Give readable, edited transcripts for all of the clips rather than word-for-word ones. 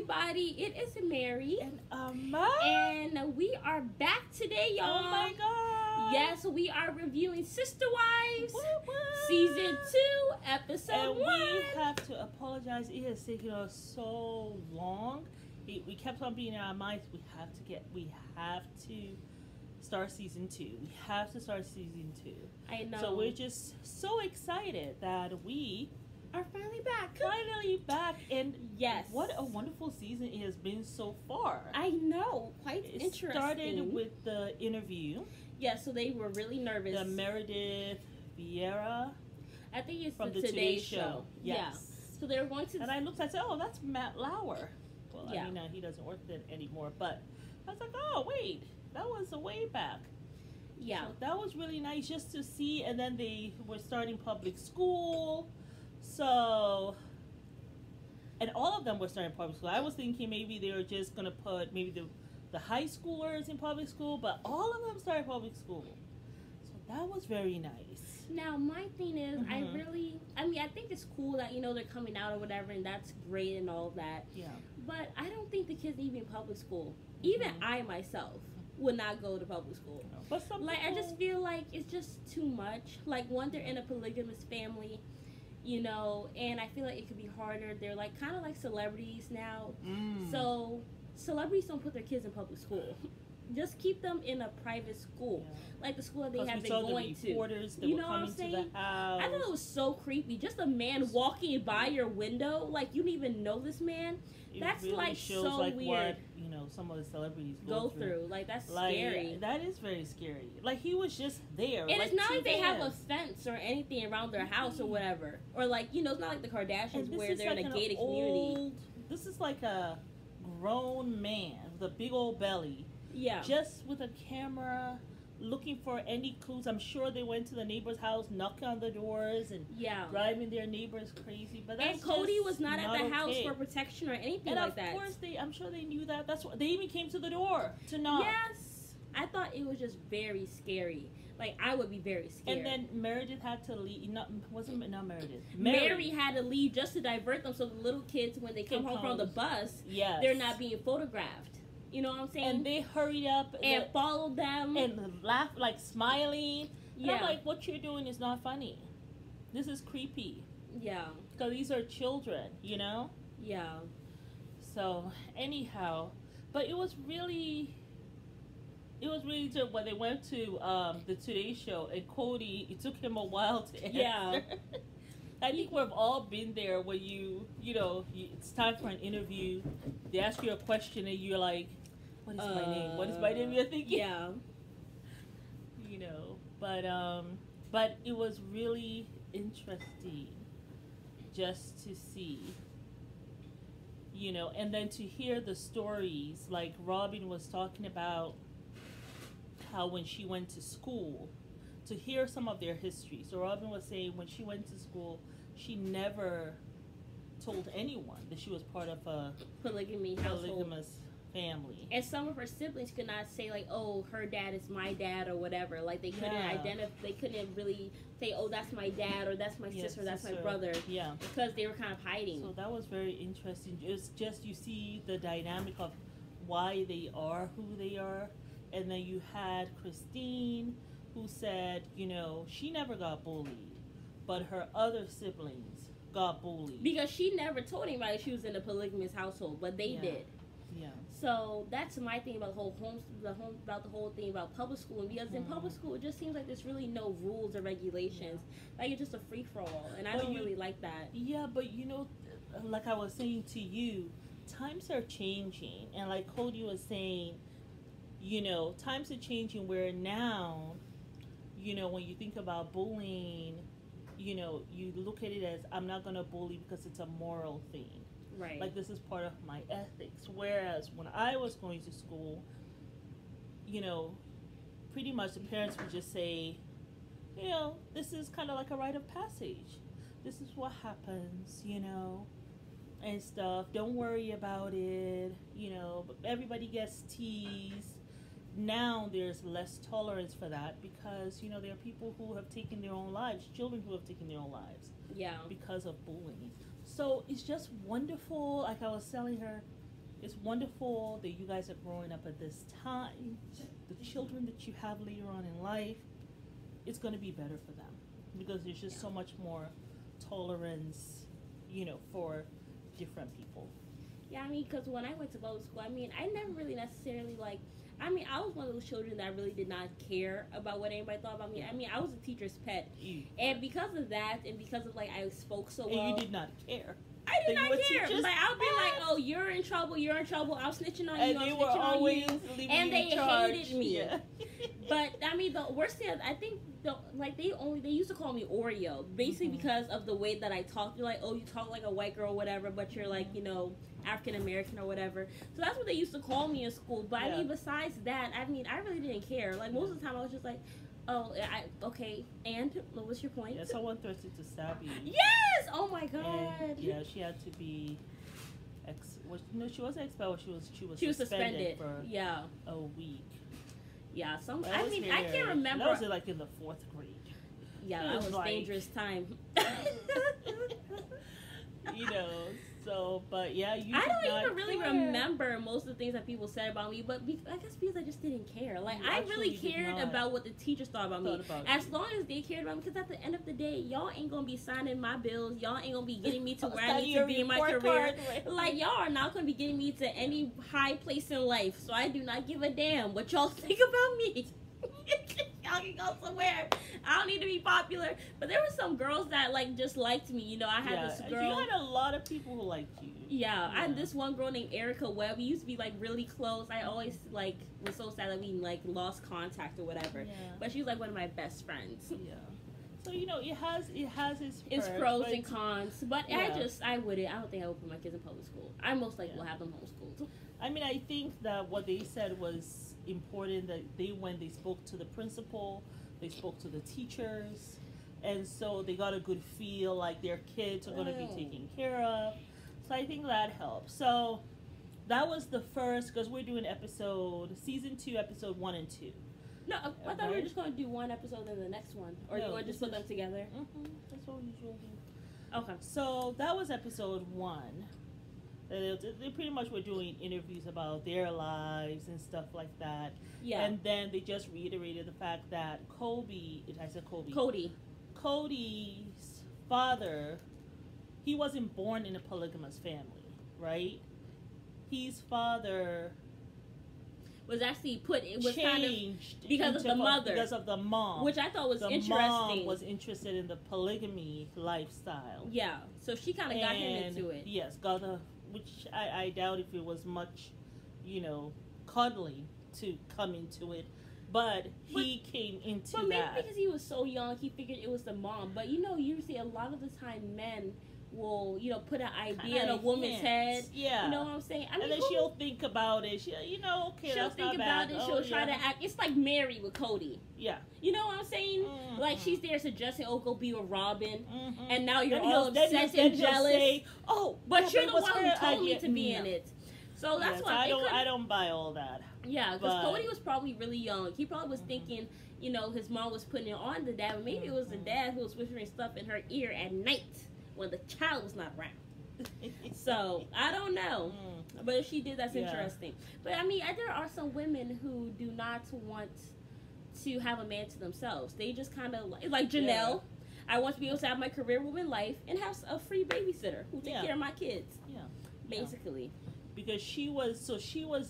everybody, it is Mary And Amma. and we are back today, y'all. Oh my god. Yes, we are reviewing Sister Wives, Woo, woo. Season 2, Episode And 1. we have to apologize. It has taken us so long. We kept on being in our minds. We have to start Season 2. We have to start Season 2. I know. So we're just so excited that we are finally back. And yes, what a wonderful season it has been so far. I know, quite it interesting. It started with the interview. Yeah, so they were really nervous. The Meredith Vieira. I think it's from the Today Show. Yes. Yeah. So they were going to. And I looked, I said, oh, that's Matt Lauer. Well, yeah. I mean, he doesn't work there anymore. But I was like, oh, wait, that was a way back. Yeah. So that was really nice just to see. And then they were starting public school. So, and all of them were starting public school. I was thinking maybe they were just going to put maybe the high schoolers in public school, but all of them started public school. So that was very nice. Now, my thing is, I think it's cool that, they're coming out or whatever, and that's great and all that. Yeah. But I don't think the kids need to be in public school. Even I, myself, would not go to public school. No. But some people, I just feel like it's just too much. Like, one, they're in a polygamous family, and I feel like it could be harder. They're, like, kind of like celebrities now. So, celebrities don't put their kids in public school. Just keep them in a private school, like the school that they have been going to. You know what I'm saying? I thought it was so creepy. Just a man walking by your window, like you don't even know this man. That's really like shows so like weird. What some of the celebrities go through. Like that's scary. That is very scary. Like he was just there. And it's not like they have a fence or anything around their house or whatever, or like it's not like the Kardashians where they're in a gated community. This is like a grown man with a big old belly. Yeah. Just with a camera, looking for any clues. I'm sure they went to the neighbor's house, knocking on the doors, and driving their neighbors crazy. But that's Cody was not at the house for protection or anything like that. And of course, I'm sure they knew that. That's why they even came to the door to knock. Yes. I thought it was just very scary. Like, I would be very scared. And then Meredith had to leave. Not Meredith. Mary had to leave just to divert them so the little kids, when they come home from the bus, they're not being photographed. You know what I'm saying? And they hurried up and followed them and laughed, like smiling. And yeah. I'm like, what you're doing is not funny. This is creepy. Yeah. Because these are children, Yeah. So anyhow, but it was really good when they went to the Today Show, and Cody. It took him a while to answer. Yeah. I think we've all been there when it's time for an interview. They ask you a question and you're like, what is my name? What is my name? You're thinking. Yeah. But it was really interesting just to see, and then to hear the stories. Like Robin was talking about how when she went to school, to hear some of their history. So Robin was saying when she went to school, she never told anyone that she was part of a polygamous family. And some of her siblings could not say like, oh, her dad is my dad or whatever. Like they couldn't identify. They couldn't really say, oh, that's my dad or that's my sister, that's my brother. Yeah. Because they were kind of hiding. So that was very interesting. It's just you see the dynamic of why they are who they are. And then you had Christine, who said, she never got bullied, but her other siblings got bullied. Because she never told anybody she was in a polygamous household, but they did. Yeah. So that's my thing about the whole thing about public school. Because in public school, it just seems like there's really no rules or regulations. Like it's just a free for all, and I don't really like that. Yeah, but like I was saying to you, times are changing, and like Cody was saying, times are changing where now, when you think about bullying, you look at it as, I'm not going to bully because it's a moral thing. Right. Like, this is part of my ethics. Whereas when I was going to school, pretty much the parents would just say, this is kind of like a rite of passage. This is what happens, and stuff. Don't worry about it, but everybody gets teased. Now there's less tolerance for that because, there are people who have taken their own lives, children who have taken their own lives. Yeah. Because of bullying. So it's just wonderful. Like I was telling her, it's wonderful that you guys are growing up at this time. The children that you have later on in life, it's going to be better for them because there's just so much more tolerance, for different people. Yeah, I mean, because when I went to public school, I mean, I never really necessarily I was one of those children that really did not care about what anybody thought about me. I mean, I was a teacher's pet. And because of that, and because of, I spoke so well. And you did not care. I did not care. I'll be like, oh, you're in trouble, I'm snitching on you, I'm snitching on you. And they hated me. Yeah. But, I mean, the worst thing, I think, they used to call me Oreo, basically because of the way that I talk. They're like, oh, you talk like a white girl or whatever, but you're African American or whatever. So that's what they used to call me in school. But I mean, besides that, I mean, I really didn't care. Most of the time, I was just like, oh, okay. And what was your point? Yeah, someone threatened to stab you. Yes. Oh my God. And, she had to be. She wasn't expelled. She was suspended for a week. Yeah. I can't remember. That was in the 4th grade. Yeah, that was dangerous time. So, but yeah, you. I don't even really remember most of the things that people said about me, but I guess because I just didn't care. I really cared about what the teachers thought about me. As long as they cared about me, because at the end of the day, y'all ain't gonna be signing my bills. Y'all ain't gonna be getting me to where I need to be in my career. Y'all are not gonna be getting me to any high place in life. So I do not give a damn what y'all think about me. Y'all can go somewhere. I don't need to be popular. But there were some girls that just liked me. I had this girl. You had a lot of people who liked you. Yeah, I had this one girl named Erica Webb. We used to be really close. I always was so sad that we lost contact or whatever. Yeah. But she was one of my best friends. Yeah. So it has its pros and cons. But I don't think I would put my kids in public school. I most likely will have them homeschooled. I mean, I think that what they said was important, that when they spoke to the principal, they spoke to the teachers, and so they got a good feel their kids are going to be taken care of. So I think that helps. So that was the first, because we're doing season 2, episode 1 and 2. No, I thought we were just going to do one episode and the next one, or you want to just put them together? That's what we usually do. Okay. So that was episode 1. They pretty much were doing interviews about their lives and stuff like that. Yeah. And then they just reiterated the fact that Cody's father, he wasn't born in a polygamous family, right? His father was actually changed kind of because of the mother. Because of the mom. Which I thought was interesting. The mom was interested in the polygamy lifestyle. Yeah. So she kind of got him into it. Yes, which I doubt if it was much, cuddling to come into it. But he came into that. But maybe because he was so young, he figured it was the mom. But, usually a lot of the time men will, put an idea in a woman's head. Yeah. You know what I'm saying? I mean, and then she'll think about it. She'll think about it. She'll try to act. It's like Mary with Cody. Yeah. You know what I'm saying? Mm-hmm. She's there suggesting, go be with Robin. Mm-hmm. And now you're all upset and jealous. Say, but you're the one who told me to be in it. So that's why I don't buy all that. Yeah, because Cody was probably really young. He probably was thinking, his mom was putting it on the dad. But maybe it was the dad who was whispering stuff in her ear at night when the child was not around. So, I don't know. But if she did, that's interesting. But, I mean, there are some women who do not want to have a man to themselves. They just kind of, like Janelle. Yeah. I want to be able to have my career woman life and have a free babysitter who take care of my kids. Yeah. Basically. Because she was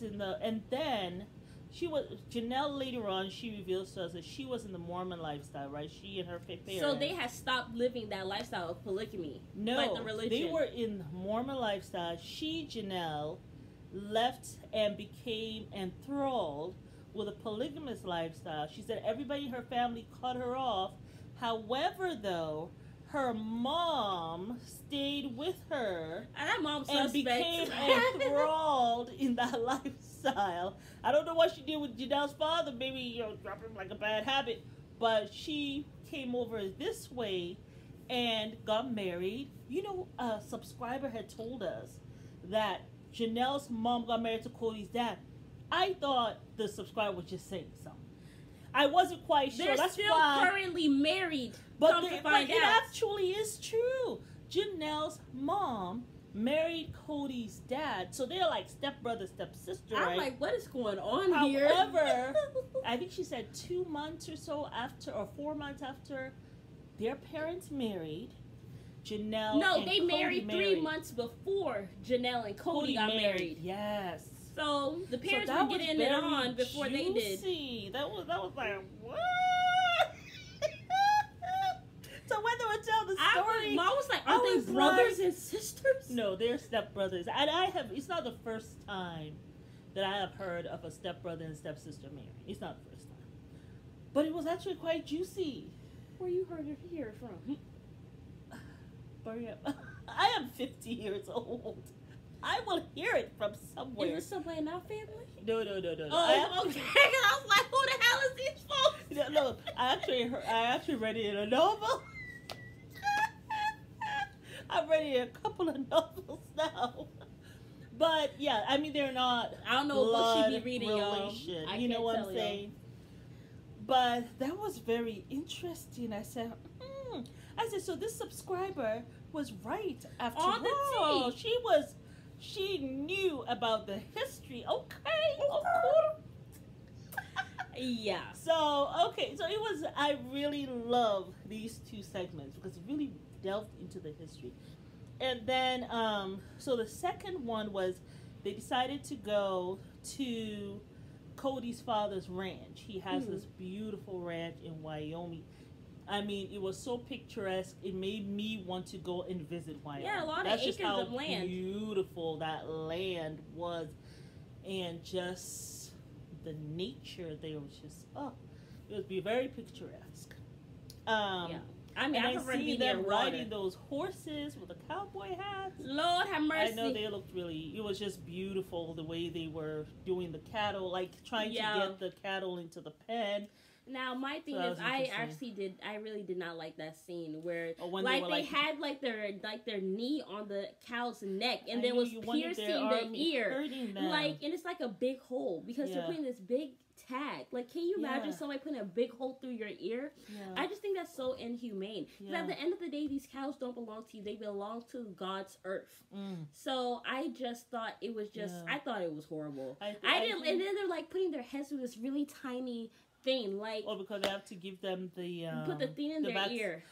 in the, and then Janelle later on, she reveals to us that she was in the Mormon lifestyle, right? She and her parents. So they had stopped living that lifestyle of polygamy. No, like the religion. They were in the Mormon lifestyle. Janelle, left and became enthralled with a polygamous lifestyle. She said everybody in her family cut her off. However, though, her mom stayed with her and became enthralled in that lifestyle. I don't know what she did with Janelle's father. Maybe drop him like a bad habit. But she came over this way and got married. A subscriber had told us that Janelle's mom got married to Cody's dad. I thought the subscriber was just saying something. I wasn't quite sure. They're still currently married. But it actually is true. Janelle's mom married Cody's dad. So they're like stepbrother, stepsister, I'm right? like, what is going on here? However, I think she said 2 months or so after, or 4 months after their parents married, Janelle no, and they Cody married 3 months before Janelle and Cody got married. Yes. So the parents were getting it on before they did. That was like, what? So when they would tell the story, Mom was like, "Are they brothers and sisters?" No, they're stepbrothers. And it's not the first time that I have heard of a stepbrother and stepsister married. It's not the first time. But it was actually quite juicy. Where you heard it here from? Hurry up. I am 50 years old. I will hear it from somewhere. Is it somebody in our family? No. Oh, okay. I was like, who the hell is these folks? No. I actually read it in a novel. I've read it in a couple of novels now. But yeah, I mean they're not. I don't know what she be reading, y'all. You know what I'm saying? But that was very interesting. I said, so this subscriber was right after all. She knew about the history. Okay. Yeah. So it was. I really love these 2 segments because it really delved into the history. And then, so the second one was they decided to go to Cody's father's ranch. He has this beautiful ranch in Wyoming. I mean, it was so picturesque. It made me want to go and visit Wyoming. Yeah, a lot of acres of land. Beautiful that land was, and just the nature there was just it was very picturesque. Yeah. I mean, I see them riding those horses with the cowboy hats. Lord have mercy. I know they looked it was just beautiful the way they were doing the cattle, like trying to get the cattle into the pen. Now, my thing is, I really did not like that scene where, they had their knee on the cow's neck, and then was piercing the ear, and it's like a big hole because they're putting this big tag. Like, can you imagine somebody putting a big hole through your ear? Yeah. I just think that's so inhumane. Because at the end of the day, these cows don't belong to you; they belong to God's earth. So I just thought it was I thought it was horrible. And then they're like putting their heads through this really tiny thing, like because they have to give them the put the thing in their ear,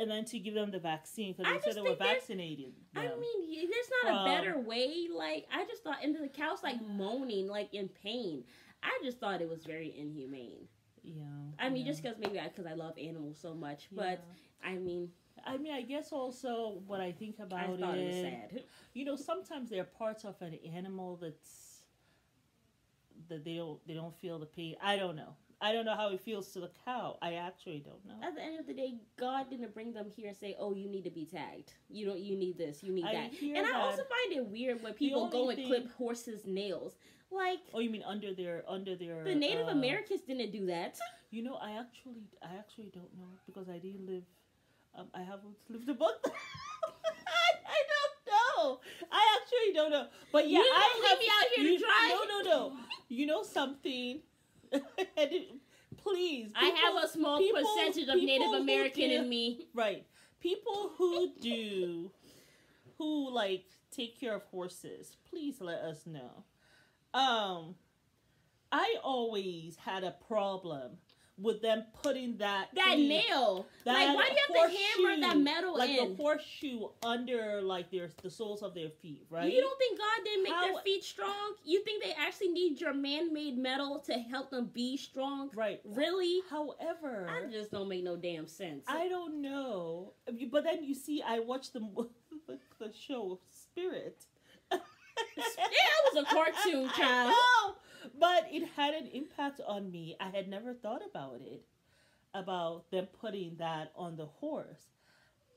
and then to give them the vaccine because they said they were vaccinated. I mean, there's not a better way. Like, I just thought, and the cow's like moaning, like in pain. I just thought it was very inhumane. Yeah. I mean, just because because I love animals so much, but I mean, I guess also what I think about it was sad. You know, sometimes there are parts of an animal that they don't feel the pain. I don't know. I don't know how it feels to the cow. I actually don't know. At the end of the day, God didn't bring them here and say, "Oh, you need to be tagged. You need this. You need that." And I also find it weird when people go and clip horses' nails. Like, oh, you mean under their the Native Americans didn't do that. You know, I actually don't know because I didn't live. I haven't lived a month. I don't know. I actually don't know. But yeah, I have me out here to try. No. You know something? Please. I have a small percentage of Native American in me. Right. People who like take care of horses, please let us know. I always had a problem with them putting that nail. Like, why do you have to hammer that metal in? Like the horseshoe under the soles of their feet, right? You don't think God didn't make their feet strong? You think they actually need your man-made metal to help them be strong? Right. Really? However, I just don't make no damn sense. I don't know. But then you see, I watched the show Spirit. It was a cartoon, child. I know, but it had an impact on me. I had never thought about them putting that on the horse.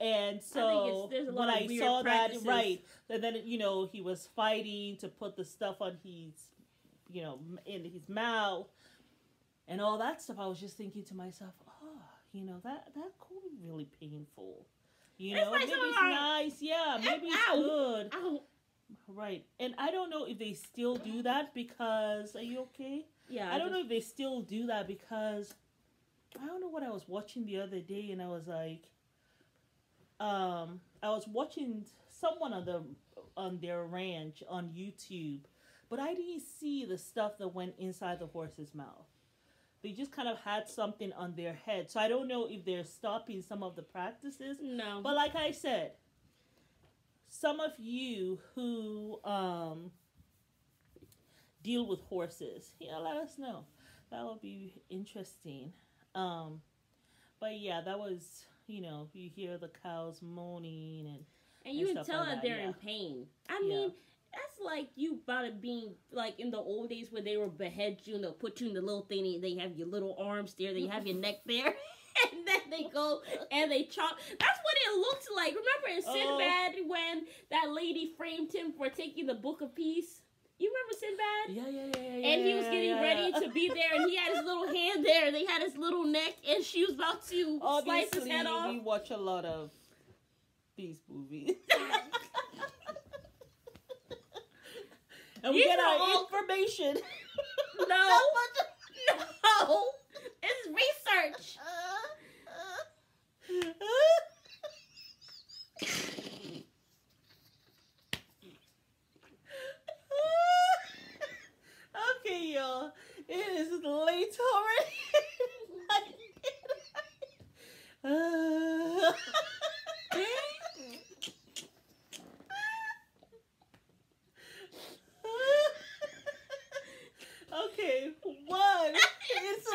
And so when I saw that, right, and then he was fighting to put the stuff on his, in his mouth, and all that stuff. I was just thinking to myself, that could be really painful. Maybe it's nice, maybe it's good. Ow. Right. And I don't know if they still do that because... Are you okay? Yeah. I don't know if they still do that because... I don't know what I was watching the other day and I was like... I was watching someone on their ranch on YouTube, but I didn't see the stuff that went inside the horse's mouth. They just kind of had something on their head. So I don't know if they're stopping some of the practices. No. But like I said, some of you who deal with horses, let us know. That would be interesting. But yeah, that was, you hear the cows moaning and you and can tell like that they're in pain. I mean, that's like you about it being like in the old days where they would behead you and they'll put you in the little thing and they have your little arms there, they have your neck there, and then they go and they chop. That's what it looks like. Remember in Sinbad when that lady framed him for taking the Book of Peace? You remember Sinbad? Yeah. And he was getting ready to be there, and he had his little hand there, and they had his little neck, and she was about to slice his head off. We watch a lot of these movies. And we get our information. No. It's research. Okay, y'all. It is late already. Okay, one. It's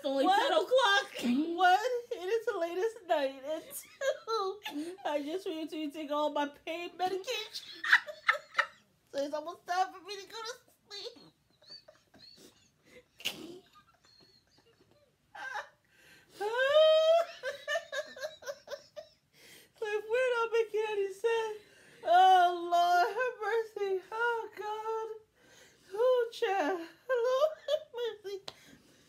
only 10 o'clock. One, it is the latest night. And two, I just want you to take all my pain medication. So it's almost time for me to go to sleep. So if we're not making any sense, oh Lord, have mercy. Oh God. Oh, child. Lord, have mercy.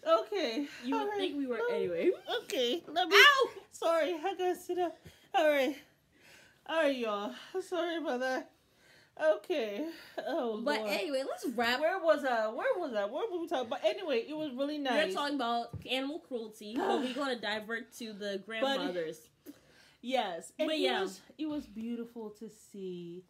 Okay. You would think we were anyway. Okay. Let me. Ow! Sorry, I gotta sit up. All right, y'all. Sorry about that. Okay. Oh, but Lord. anyway, let's wrap. Where was I? What were we talking about? Anyway, it was really nice. We're talking about animal cruelty, but we're going to divert to the grandmothers. Yes. And but it was beautiful to see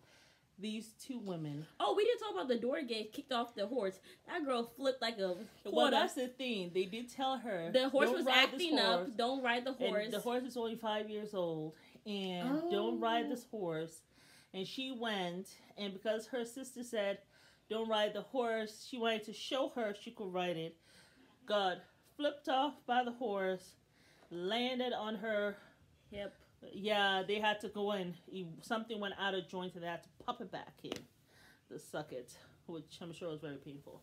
these two women. Oh, we didn't talk about the daughter getting kicked off the horse. That girl flipped like a... Well, that's the thing. They did tell her. The horse was acting up. Don't ride the horse. And the horse is only 5 years old. And don't ride this horse. And she went, and because her sister said, don't ride the horse, she wanted to show her she could ride it. Got flipped off by the horse, landed on her hip. Yeah, they had to go in. Something went out of joint, and they had to pop it back in to suck it, which I'm sure was very painful.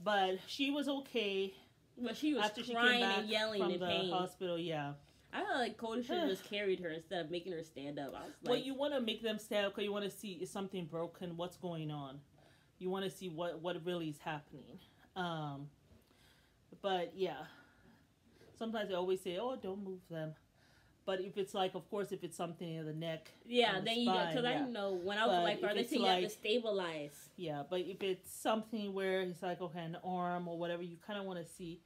But she was okay. But she was after crying she came back and yelling from in the pain. Hospital, yeah. I felt like Cody should have just carried her instead of making her stand up. I was like, well, you want to make them stand up because you want to see, is something broken? What's going on? You want to see what really is happening. But yeah, sometimes they always say, "Oh, don't move them." But if it's like, of course, if it's something in the neck, yeah, then you because I know when I was a lifeguard, they say you have to stabilize. Yeah, but if it's something where it's like, okay, an arm or whatever, you kind of want to see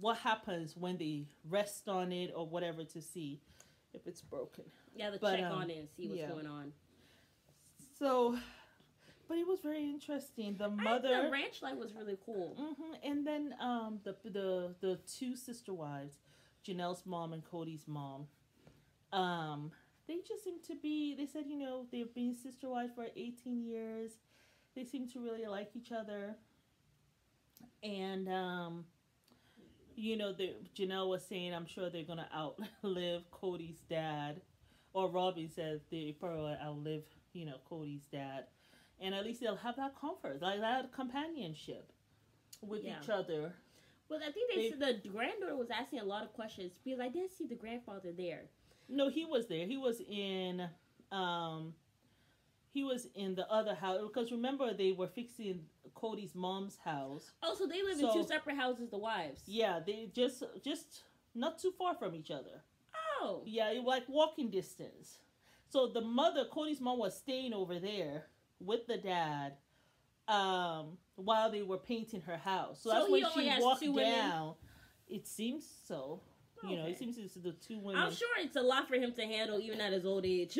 what happens when they rest on it or whatever to see if it's broken. Yeah, check on it and see what's going on. So, but it was very interesting. The mother, the ranch life was really cool. Mm-hmm. And then the two sister wives, Janelle's mom and Cody's mom, they just seem to be. They said, they've been sister wives for 18 years. They seem to really like each other, and Janelle was saying, I'm sure they're going to outlive Cody's dad. Or Robbie said they probably outlive, Cody's dad. And at least they'll have that comfort, like that companionship with each other. Well, I think they said the granddaughter was asking a lot of questions because I didn't see the grandfather there. No, he was there. He was in the other house. Because remember, they were fixing Cody's mom's house. Oh, so they live in two separate houses, the wives. Yeah, they just not too far from each other. Oh. Yeah, like walking distance. So the mother, Cody's mom, was staying over there with the dad while they were painting her house. So that's when she walked down. It seems so. You know, Okay. it seems it's the two women. I'm sure it's a lot for him to handle, even at his old age.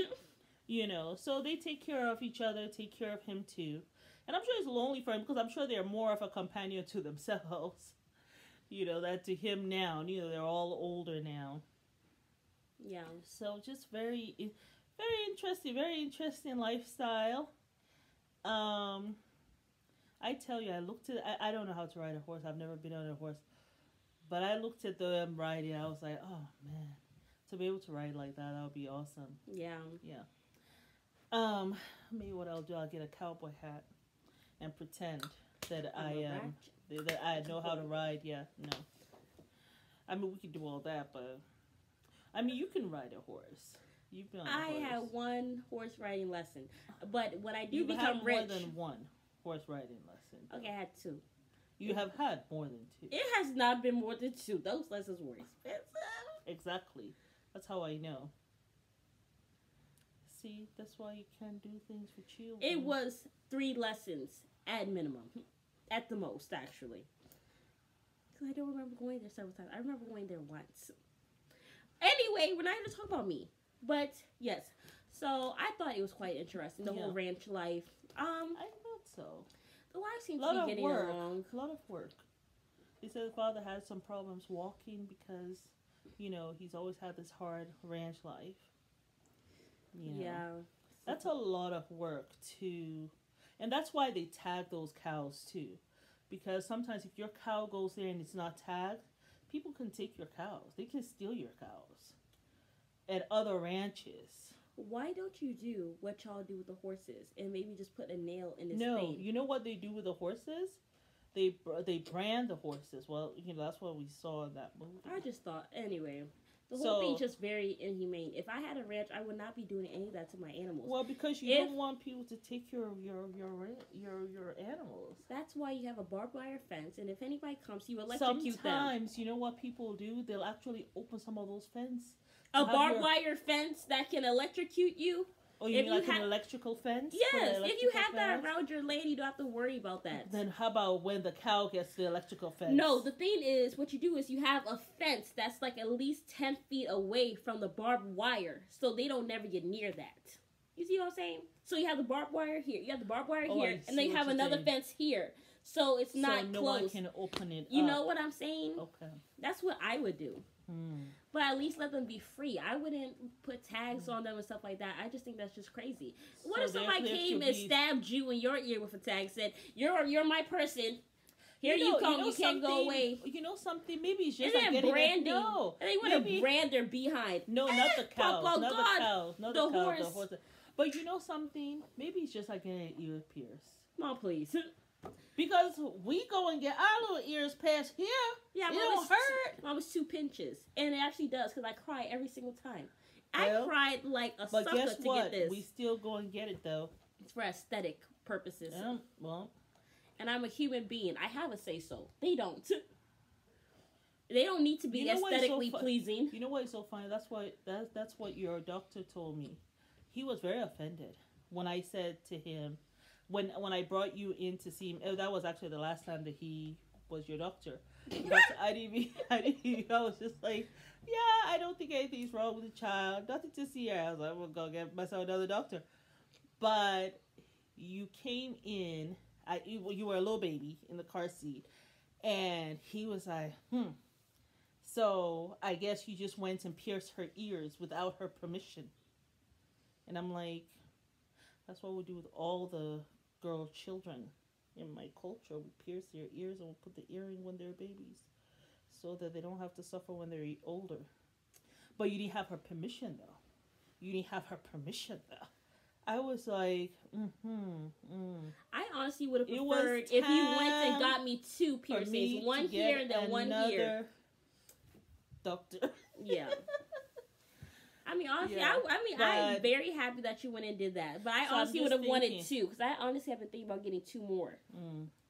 You know, so they take care of each other, take care of him too. And I'm sure it's lonely for him because I'm sure they're more of a companion to themselves. You know, that to him now. You know, they're all older now. Yeah. So just very interesting lifestyle. I tell you, I looked at, I don't know how to ride a horse. I've never been on a horse. But I looked at them riding. I was like, oh man, to be able to ride like that would be awesome. Yeah. Yeah. Maybe what I'll do, I'll get a cowboy hat and pretend that that I know how to ride. Yeah, no. I mean, we could do all that, but I mean, you can ride a horse. You've been on a horse. I had one horse riding lesson, but when I do You've become had rich, more than one horse riding lesson. okay, I had two. You have had more than two. It has not been more than two. Those lessons were expensive. Exactly. That's how I know. See, that's why you can't do things for children. It was 3 lessons at minimum, at the most, actually. Because I don't remember going there several times. I remember going there once. Anyway, we're not going to talk about me. But, yes. So, I thought it was quite interesting, the whole ranch life. I thought so. The life seems to be getting along. A lot of work. He said the father had some problems walking because, you know, he's always had this hard ranch life. You know. Yeah. That's a lot of work too. And that's why they tag those cows too. Because sometimes if your cow goes there and it's not tagged, people can take your cows. They can steal your cows at other ranches. Why don't you do what y'all do with the horses and maybe just put a nail in this thing? No, you know what they do with the horses? They brand the horses. Well, you know, that's what we saw in that movie. I just thought, anyway, the whole thing's just very inhumane. If I had a ranch, I would not be doing any of that to my animals. Well, because you don't want people to take your animals. That's why you have a barbed wire fence, and if anybody comes, you electrocute them. Sometimes, you know what people do? They'll actually open some of those fences. A barbed wire fence that can electrocute you? Oh, you mean like an electrical fence? Yes, if you have that around your land, you don't have to worry about that. Then how about when the cow gets the electrical fence? No, the thing is, what you do is you have a fence that's like at least 10 feet away from the barbed wire, so they don't never get near that. You see what I'm saying? So you have the barbed wire here, you have the barbed wire here, and then you have another fence here. So it's not close. So no one can open it You know what I'm saying? Okay. That's what I would do. But at least let them be free. I wouldn't put tags on them and stuff like that. I just think that's just crazy. What if somebody came and stabbed you in your ear with a tag, said, you're my person. Here you come. You can't go away. You know something? Maybe it's just like getting branding. No. And they want to brand their behind. No, not the cows. Not the cows. Not the horse. The horse. But you know something? Maybe it's just like getting an ear pierced. Come on, please. Because we go and get our little ears pierced here. Yeah, it don't hurt. Mine was 2 pinches. And it actually does, because I cry every single time. I cried like a sucker guess to what? get this. We still go and get it, though. It's for aesthetic purposes. Well. And I'm a human being. I have a say-so. They don't. They don't need to be aesthetically pleasing. You know what is so funny? That's what your doctor told me. He was very offended when I said to him, when I brought you in to see him. That was actually the last time that he was your doctor. But I was just like, yeah, I don't think anything's wrong with the child. Nothing to see here. I was like, I'm going to go get myself another doctor. But you came in, you were a little baby in the car seat. And he was like, so I guess you just went and pierced her ears without her permission. And I'm like, that's what we do with all the girl children in my culture. We pierce their ears and we put the earring when they're babies so that they don't have to suffer when they're older. But you didn't have her permission, though. I was like, I honestly would have preferred if you went and got me 2 piercings. One here and then one here. Doctor. Yeah. I mean, honestly, I'm very happy that you went and did that. But I honestly would have wanted 2, because I honestly have been thinking about getting 2 more.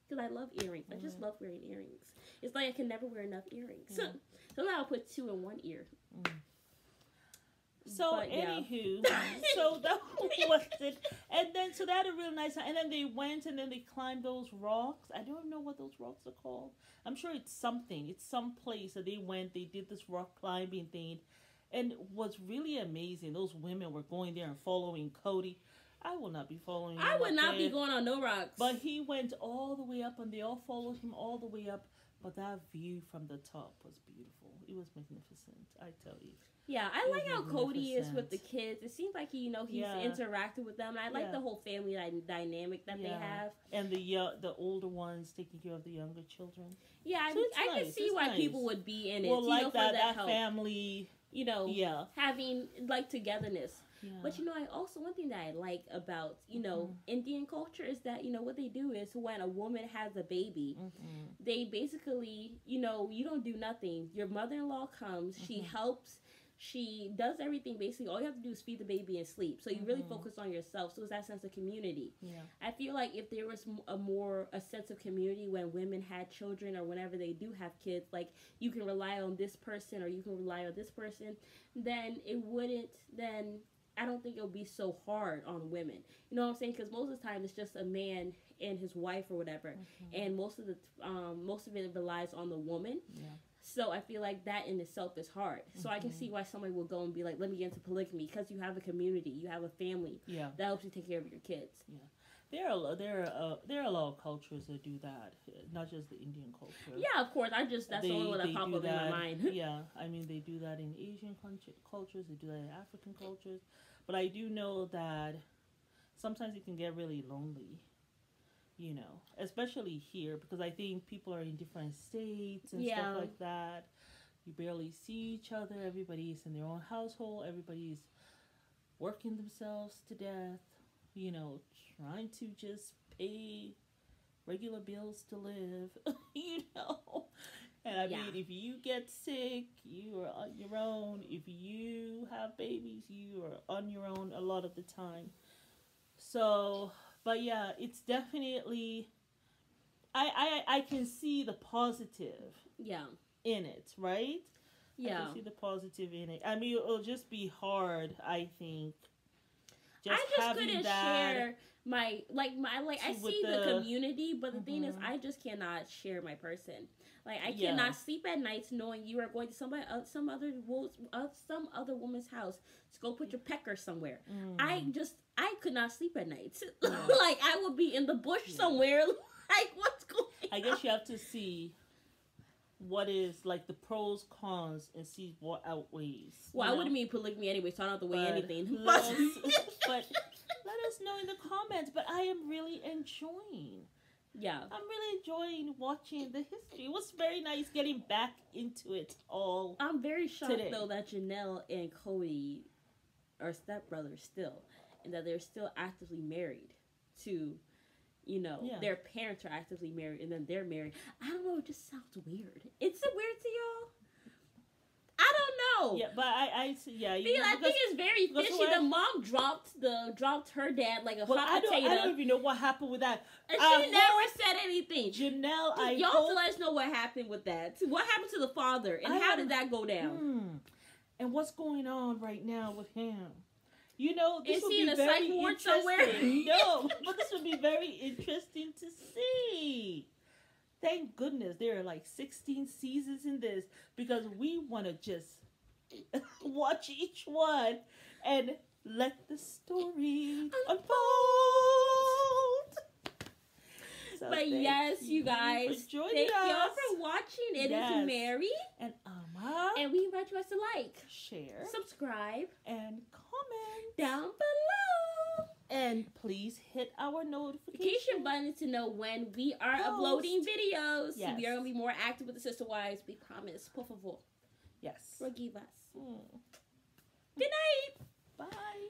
Because I love earrings. I just love wearing earrings. It's like I can never wear enough earrings. So now I'll put 2 in one ear. So But, yeah. anywho, so that was it. And then so they had a real nice time. And then they went and then they climbed those rocks. I don't know what those rocks are called. I'm sure it's something. It's some place that they went. They did this rock climbing thing, and what's really amazing, those women were going there and following Cody. I will not be following him. I would up not there. be going on no rocks. But he went all the way up, and they all followed him all the way up. But that view from the top was beautiful. It was magnificent, I tell you. Yeah, I like how Cody is with the kids. It seems like he's Yeah. interacted with them. And I like the whole family dynamic that they have. And the older ones taking care of the younger children. Yeah, So it's I nice. can see It's why nice. people would be in it. Well, like for that help. family. Having like togetherness. Yeah. But I also, one thing that I like about Indian culture is that what they do is when a woman has a baby, they basically you don't do nothing. Your mother-in-law comes, she helps. She does everything basically. All you have to do is feed the baby and sleep. So you really focus on yourself. So it's that sense of community. Yeah. I feel like if there was a sense of community when women had children or whenever they do have kids, like you can rely on this person or you can rely on this person, then I don't think it'll be so hard on women. You know what I'm saying? Because most of the time it's just a man and his wife or whatever, and most of it relies on the woman. Yeah. So I feel like that in itself is hard. So I can see why somebody will go and be like, let me get into polygamy, because you have a community, you have a family that helps you take care of your kids. Yeah. There are a lot of cultures that do that, not just the Indian culture. Yeah, of course. That's the only one that popped up in my mind. Yeah, I mean, they do that in Asian cultures, they do that in African cultures. But I do know that sometimes it can get really lonely, especially here, because I think people are in different states and stuff like that. You barely see each other. Everybody's in their own household. Everybody's working themselves to death, trying to just pay regular bills to live, And I mean, if you get sick, you are on your own. If you have babies, you are on your own a lot of the time. So, but yeah, it's definitely, I can see the positive in it, right? Yeah. I can see the positive in it. I mean, it'll just be hard, I think. I just couldn't share I see the community, but the thing is, I just cannot share my person. Like, I cannot sleep at nights knowing you are going to some other woman's house to go put your pecker somewhere. I could not sleep at night. Like, I would be in the bush somewhere. Like, what's going on? I guess you have to see what is like the pros, cons, and see what outweighs. Well, I wouldn't mean polygamy anyway, so I don't have to weigh anything. But let us know in the comments. But I am really enjoying. Yeah. I'm really enjoying watching the history. It was very nice getting back into it all. I'm very shocked today. Though that Janelle and Cody are stepbrothers still, and that they're still actively married to, their parents are actively married, and then they're married. I don't know. It just sounds weird. Is it weird to y'all? I don't know. Yeah, but I think it's very fishy. The mom dropped her dad like a hot potato. I don't even know what happened with that. And she never said anything. Janelle, y'all to let us know what happened with that. What happened to the father, and how did that go down? And what's going on right now with him? This would be very interesting. Somewhere? No, but this would be very interesting to see. Thank goodness there are like 16 seasons in this, because we want to just watch each one and let the story unfold. So but yes, you guys, thank y'all for watching. It is Mary and Ama, and we invite you guys to like, share, subscribe, and comment down below. And please hit our notification button to know when we are uploading videos. Yes. We are going to be more active with the Sister Wives. We promise. Por favor. Yes. Forgive us. Good night. Bye.